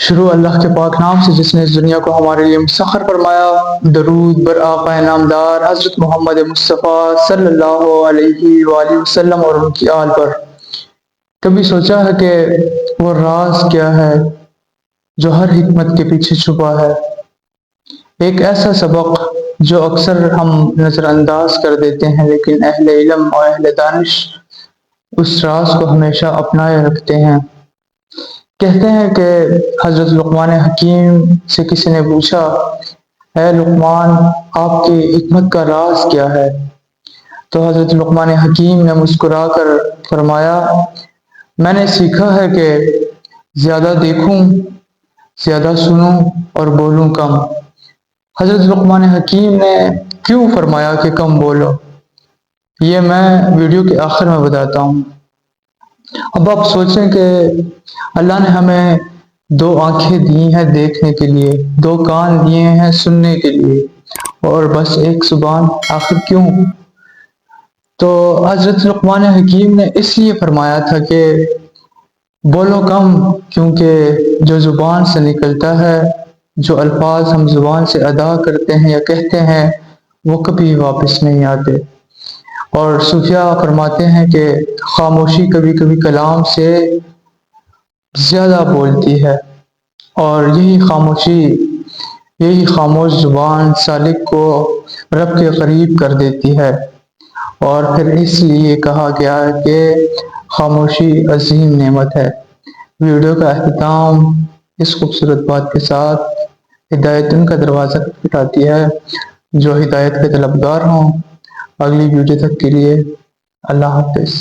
شروع اللہ کے پاک نام سے جس نے اس دنیا کو ہمارے لیے مسخر فرمایا۔ درود بر آقا نامدار حضرت محمد مصطفیٰ صلی اللہ علیہ وآلہ وسلم اور ان کی آل پر۔ کبھی سوچا ہے کہ وہ راز کیا ہے جو ہر حکمت کے پیچھے چھپا ہے؟ ایک ایسا سبق جو اکثر ہم نظر انداز کر دیتے ہیں، لیکن اہل علم اور اہل دانش اس راز کو ہمیشہ اپنائے رکھتے ہیں۔ کہتے ہیں کہ حضرت لقمان حکیم سے کسی نے پوچھا، اے لقمان، آپ کی حکمت کا راز کیا ہے؟ تو حضرت لقمان حکیم نے مسکرا کر فرمایا، میں نے سیکھا ہے کہ زیادہ دیکھوں، زیادہ سنوں اور بولوں کم۔ حضرت لقمان حکیم نے کیوں فرمایا کہ کم بولو، یہ میں ویڈیو کے آخر میں بتاتا ہوں۔ اب آپ سوچیں کہ اللہ نے ہمیں دو آنکھیں دی ہیں دیکھنے کے لیے، دو کان دیے ہیں سننے کے لیے، اور بس ایک زبان، آخر کیوں؟ تو حضرت لقمان حکیم نے اس لیے فرمایا تھا کہ بولو کم، کیونکہ جو زبان سے نکلتا ہے، جو الفاظ ہم زبان سے ادا کرتے ہیں یا کہتے ہیں، وہ کبھی واپس نہیں آتے۔ اور صوفیاء فرماتے ہیں کہ خاموشی کبھی کبھی کلام سے زیادہ بولتی ہے، اور یہی خاموش زبان سالک کو رب کے قریب کر دیتی ہے۔ اور پھر اس لیے کہا گیا ہے کہ خاموشی عظیم نعمت ہے۔ ویڈیو کا اختتام اس خوبصورت بات کے ساتھ، ہدایت ان کا دروازہ کھٹکھٹاتی ہے جو ہدایت کے طلبگار ہوں۔ اگلی ویڈیو تک کے لیے اللہ حافظ۔